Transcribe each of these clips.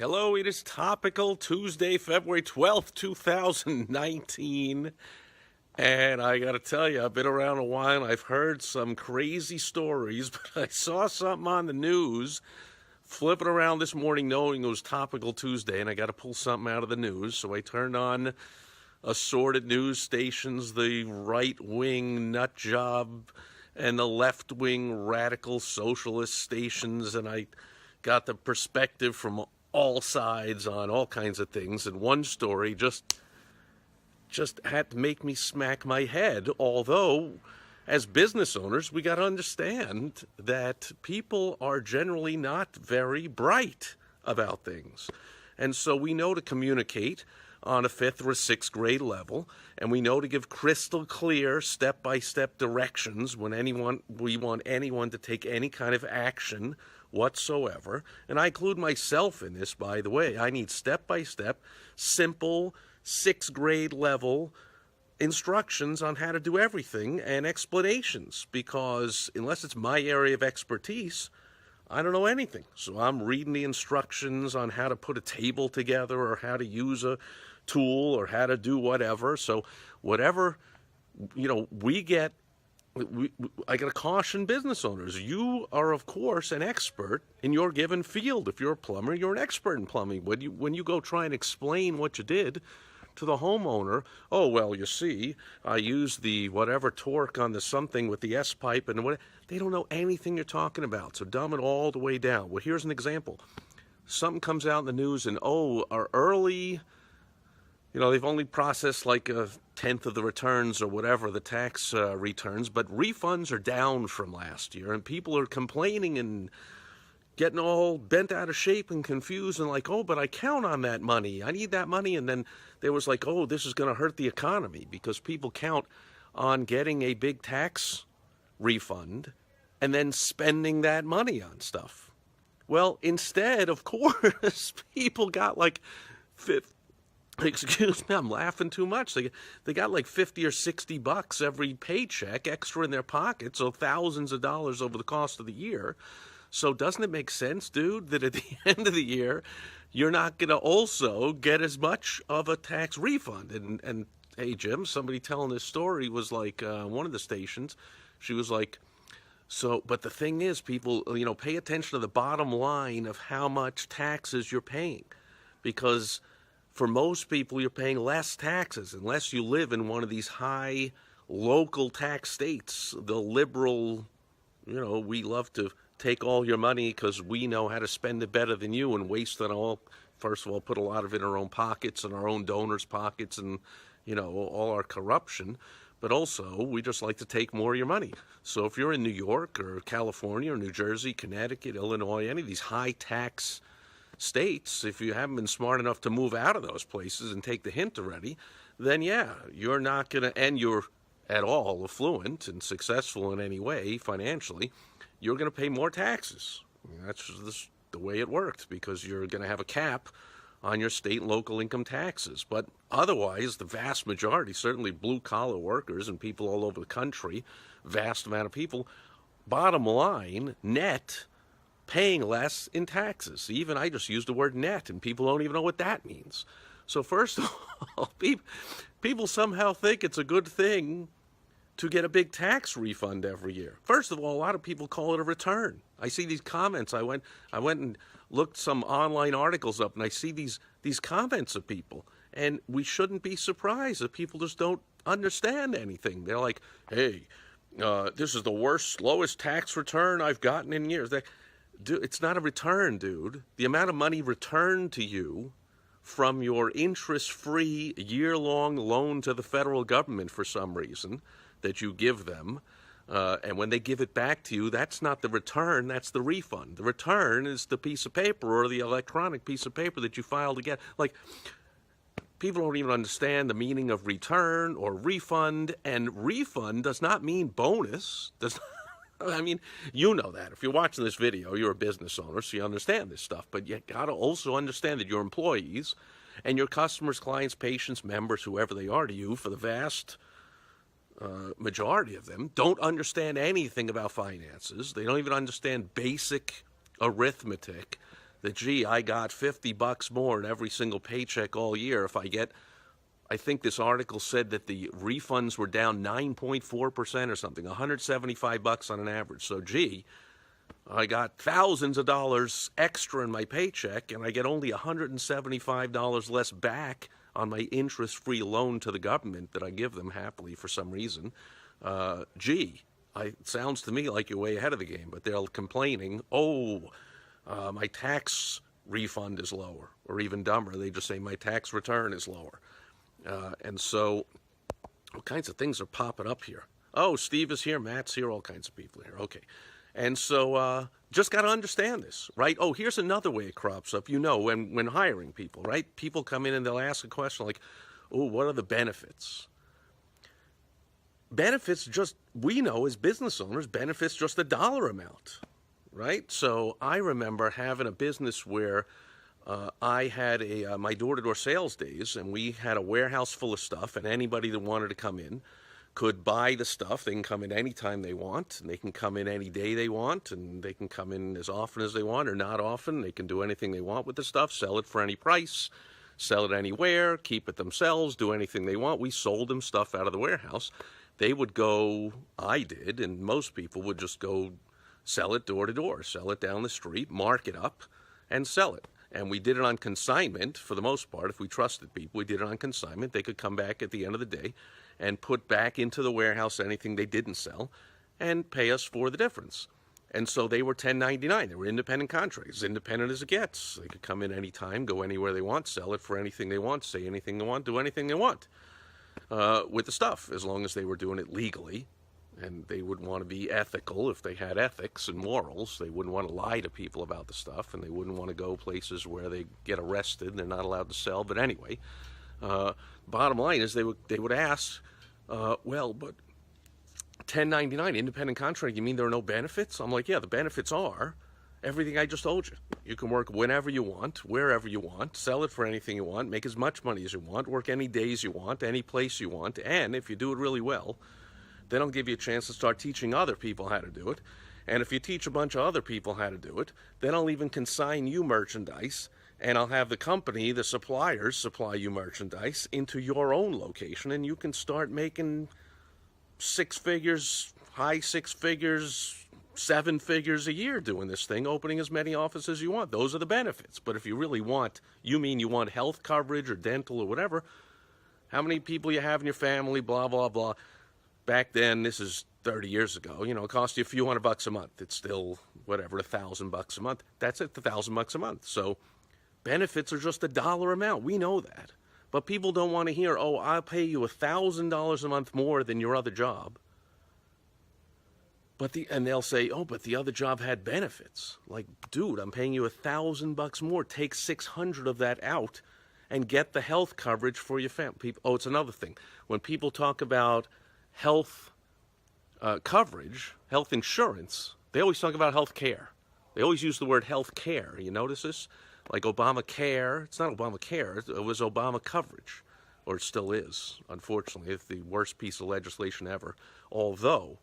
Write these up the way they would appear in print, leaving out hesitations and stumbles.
Hello, it is Topical, Tuesday, February 12th, 2019. And I got to tell you, I've been around a while. I've heard some crazy stories, but I saw something on the news flipping around this morning knowing it was Topical Tuesday, and I got to pull something out of the news. So I turned on assorted news stations, the right-wing nut job and the left-wing radical socialist stations, and I got the perspective from all sides on all kinds of things, and one story just had to make me smack my head. Although, as business owners, we got to understand that people are generally not very bright about things. And so we know to communicate on a 5th or 6th grade level, and we know to give crystal clear step-by-step directions when we want anyone to take any kind of action whatsoever. And I include myself in this, by the way. I need step-by-step, simple, 6th grade level instructions on how to do everything and explanations, because unless it's my area of expertise, I don't know anything. So I'm reading the instructions on how to put a table together or how to use a tool or how to do whatever. So whatever, I got to caution business owners. You are, of course, an expert in your given field. If you're a plumber, you're an expert in plumbing. When you go try and explain what you did to the homeowner, oh, well, you see, I used the whatever torque on the something with the S-pipe, and what, they don't know anything you're talking about. So dumb it all the way down. Well, here's an example. Something comes out in the news, and, our early... they've only processed like 1/10 of the returns or whatever, the tax returns, but refunds are down from last year, and people are complaining and getting all bent out of shape and confused and like, but I count on that money. I need that money. And then there was like, this is going to hurt the economy because people count on getting a big tax refund and then spending that money on stuff. Well, instead, of course, people got like excuse me, I'm laughing too much. They got like $50 or $60 every paycheck extra in their pocket, so thousands of dollars over the cost of the year. So doesn't it make sense, dude, that at the end of the year, you're not going to also get as much of a tax refund? And hey, Jim, somebody telling this story was like, one of the stations, she was like, but the thing is, people, pay attention to the bottom line of how much taxes you're paying, because for most people, you're paying less taxes unless you live in one of these high local tax states. The liberal, we love to take all your money because we know how to spend it better than you and waste it all. First of all, put a lot of it in our own pockets and our own donors' pockets and, all our corruption. But also, we just like to take more of your money. So if you're in New York or California or New Jersey, Connecticut, Illinois, any of these high tax states, if you haven't been smart enough to move out of those places and take the hint already, then you're not going to, and you're at all affluent and successful in any way financially, you're going to pay more taxes. That's just the way it worked, because you're going to have a cap on your state and local income taxes. But otherwise, the vast majority, certainly blue-collar workers and people all over the country, vast amount of people, bottom line, net, paying less in taxes. Even I just used the word net, and people don't even know what that means. So first of all, people somehow think it's a good thing to get a big tax refund every year. First of all, a lot of people call it a return. I see these comments. I went and looked some online articles up, and I see these comments of people. And we shouldn't be surprised that people just don't understand anything. They're like, hey, this is the lowest tax return I've gotten in years. Dude, it's not a return, dude. The amount of money returned to you from your interest-free year-long loan to the federal government for some reason that you give them, and when they give it back to you, that's not the return, that's the refund. The return is the piece of paper or the electronic piece of paper that you file to get. Like, people don't even understand the meaning of return or refund, and refund does not mean bonus. I mean, you know that. If you're watching this video, you're a business owner, so you understand this stuff. But you got to also understand that your employees and your customers, clients, patients, members, whoever they are to you, for the vast majority of them, don't understand anything about finances. They don't even understand basic arithmetic. that, gee, I got $50 more in every single paycheck all year if I get, I think this article said that the refunds were down 9.4% or something, $175 on an average. So, gee, I got thousands of dollars extra in my paycheck, and I get only $175 less back on my interest-free loan to the government that I give them happily for some reason. Gee, it sounds to me like you're way ahead of the game, but they're complaining, my tax refund is lower, or even dumber, they just say my tax return is lower. And so all kinds of things are popping up here. Oh, Steve is here, Matt's here, all kinds of people here. Okay. And so just got to understand this, right? Oh, here's another way it crops up. When hiring people, right? People come in and they'll ask a question like, oh, what are the benefits? Benefits just, we know as business owners, benefits just a dollar amount, right? So I remember having a business where I had my door-to-door sales days, and we had a warehouse full of stuff, and anybody that wanted to come in could buy the stuff. They can come in any time they want, and they can come in any day they want, and they can come in as often as they want or not often. They can do anything they want with the stuff, sell it for any price, sell it anywhere, keep it themselves, do anything they want. We sold them stuff out of the warehouse. They would go, I did, and most people would just go sell it door to door, sell it down the street, mark it up, and sell it. And we did it on consignment for the most part. If we trusted people, we did it on consignment. They could come back at the end of the day and put back into the warehouse anything they didn't sell and pay us for the difference. And so they were 1099. They were independent contractors, independent as it gets. They could come in any time, go anywhere they want, sell it for anything they want, say anything they want, do anything they want with the stuff, as long as they were doing it legally. And they would want to be ethical if they had ethics and morals. They wouldn't want to lie to people about the stuff, and they wouldn't want to go places where they get arrested and they're not allowed to sell. But anyway, bottom line is they would ask, well, but 1099, independent contract, you mean there are no benefits? I'm like, yeah, the benefits are everything I just told you. You can work whenever you want, wherever you want, sell it for anything you want, make as much money as you want, work any days you want, any place you want, and if you do it really well, then I'll give you a chance to start teaching other people how to do it. And if you teach a bunch of other people how to do it, then I'll even consign you merchandise, and I'll have the company, the suppliers, supply you merchandise into your own location, and you can start making six figures, high six figures, seven figures a year doing this thing, opening as many offices as you want. Those are the benefits. But if you really want, you want health coverage or dental or whatever, how many people you have in your family, blah, blah, blah. Back then, this is 30 years ago, it cost you a few $100 a month. It's still, whatever, $1,000 a month. That's it, $1,000 a month. So benefits are just a dollar amount. We know that. But people don't want to hear, oh, I'll pay you $1,000 a month more than your other job. And they'll say, oh, but the other job had benefits. Like, dude, I'm paying you $1,000 more. Take 600 of that out and get the health coverage for your family. Oh, it's another thing. When people talk about health coverage, health insurance, they always talk about health care. They always use the word health care. You notice this? Like Obamacare. It's not Obamacare. It was Obama coverage, or it still is, unfortunately. It's the worst piece of legislation ever. Although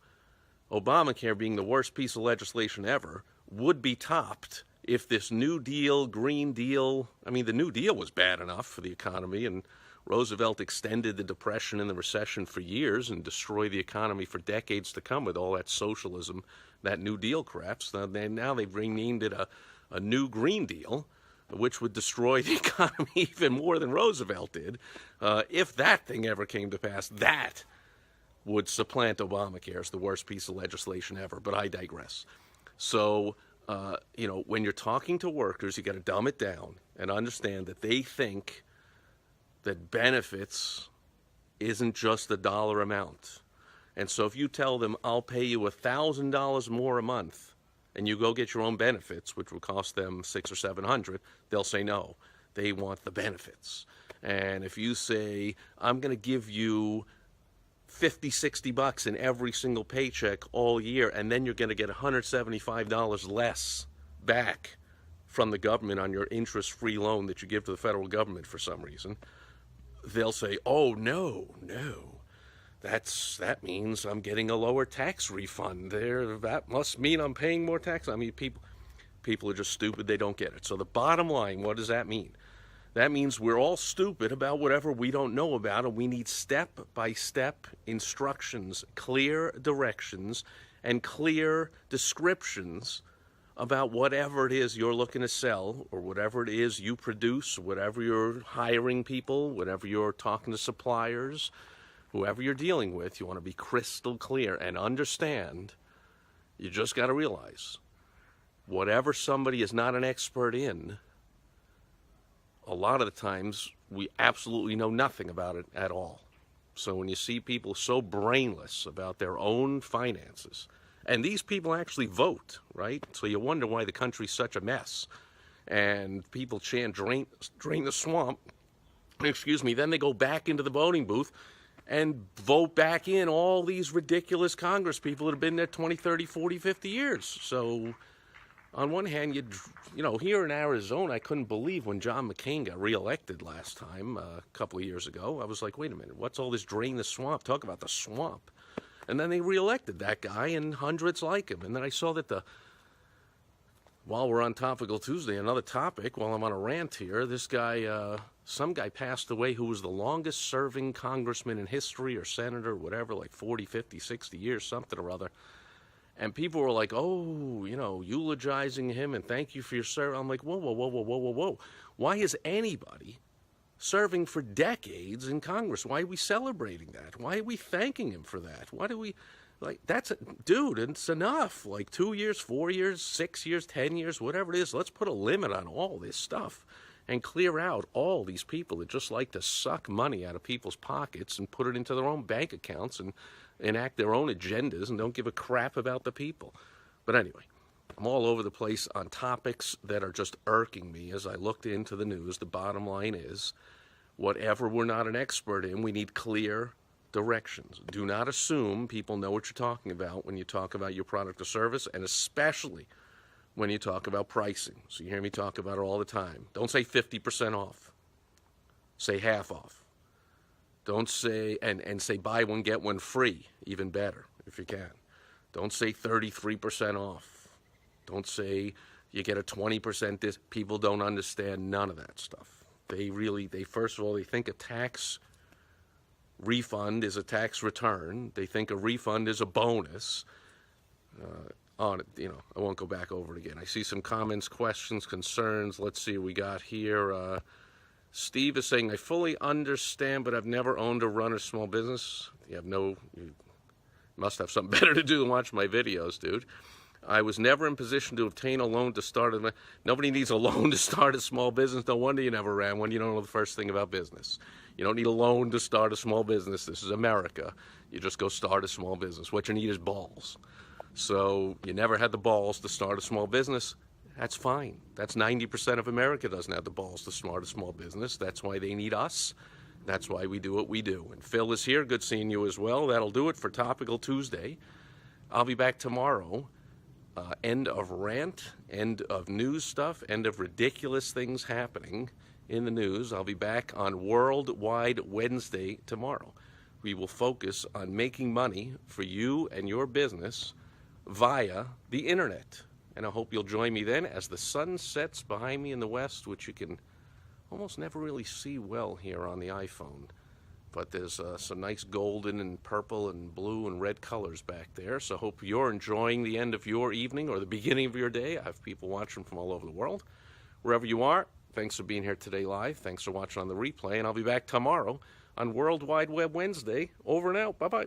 Obamacare, being the worst piece of legislation ever, would be topped if this New Deal, Green Deal, the New Deal was bad enough for the economy, and Roosevelt extended the Depression and the recession for years and destroyed the economy for decades to come with all that socialism, that New Deal crap. So now they've renamed it a New Green Deal, which would destroy the economy even more than Roosevelt did. If that thing ever came to pass, that would supplant Obamacare as the worst piece of legislation ever. But I digress. So, when you're talking to workers, you got to dumb it down and understand that they think that benefits isn't just a dollar amount. And so if you tell them, I'll pay you $1,000 more a month, and you go get your own benefits, which would cost them $600 or $700, they'll say no. They want the benefits. And if you say, I'm going to give you $50, $60 in every single paycheck all year, and then you're going to get $175 less back from the government on your interest-free loan that you give to the federal government for some reason, they'll say, oh, no, that means I'm getting a lower tax refund there. That must mean I'm paying more tax. People People are just stupid. They don't get it. So the bottom line, what does that mean? That means we're all stupid about whatever we don't know about, and we need step-by-step instructions, clear directions, and clear descriptions about whatever it is you're looking to sell, or whatever it is you produce, whatever you're hiring people, whatever you're talking to suppliers, whoever you're dealing with. You want to be crystal clear and understand. You just got to realize, whatever somebody is not an expert in, a lot of the times we absolutely know nothing about it at all. So when you see people so brainless about their own finances, and these people actually vote, right? So you wonder why the country's such a mess. And people chant, drain the swamp. Excuse me. Then they go back into the voting booth and vote back in all these ridiculous Congress people that have been there 20, 30, 40, 50 years. So on one hand, you know, here in Arizona, I couldn't believe when John McCain got reelected last time, a couple of years ago. I was like, wait a minute, what's all this drain the swamp? Talk about the swamp. And then they reelected that guy, and hundreds like him. And then I saw that while we're on Topical Tuesday, another topic, while I'm on a rant here, this guy, some guy passed away who was the longest serving congressman in history, or senator, whatever, like 40, 50, 60 years, something or other. And people were like, oh, you know, eulogizing him and thank you for your service. I'm like, whoa, whoa, whoa, whoa, whoa, whoa, whoa. Why is anybody serving for decades in Congress? Why are we celebrating that? Why are we thanking him for that? Why do we, like, dude, it's enough. Like 2 years, 4 years, 6 years, 10 years, whatever it is. Let's put a limit on all this stuff and clear out all these people that just like to suck money out of people's pockets and put it into their own bank accounts and enact their own agendas and don't give a crap about the people. But anyway, I'm all over the place on topics that are just irking me as I looked into the news. The bottom line is, whatever we're not an expert in, we need clear directions. Do not assume people know what you're talking about when you talk about your product or service, and especially when you talk about pricing. So you hear me talk about it all the time. Don't say 50% off. Say half off. Don't say, and say buy one, get one free, even better, if you can. Don't say 33% off. Don't say you get a 20% discount. People don't understand none of that stuff. They first of all, they think a tax refund is a tax return. They think a refund is a bonus. On it, you know, I won't go back over it again. I see some comments, questions, concerns. Let's see what we got here. Steve is saying, I fully understand, but I've never owned or run a small business. You must have something better to do than watch my videos, dude. I was never in position to obtain a loan to start a... Nobody needs a loan to start a small business. No wonder you never ran one. You don't know the first thing about business. You don't need a loan to start a small business. This is America. You just go start a small business. What you need is balls. So you never had the balls to start a small business. That's fine. That's 90% of America doesn't have the balls to start a small business. That's why they need us. That's why we do what we do. And Phil is here. Good seeing you as well. That'll do it for Topical Tuesday. I'll be back tomorrow. End of rant, end of news stuff, end of ridiculous things happening in the news. I'll be back on Worldwide Wednesday tomorrow. We will focus on making money for you and your business via the internet. And I hope you'll join me then as the sun sets behind me in the west, which you can almost never really see well here on the iPhone. But there's some nice golden and purple and blue and red colors back there. So I hope you're enjoying the end of your evening or the beginning of your day. I have people watching from all over the world. Wherever you are, thanks for being here today live. Thanks for watching on the replay. And I'll be back tomorrow on World Wide Web Wednesday. Over and out. Bye-bye.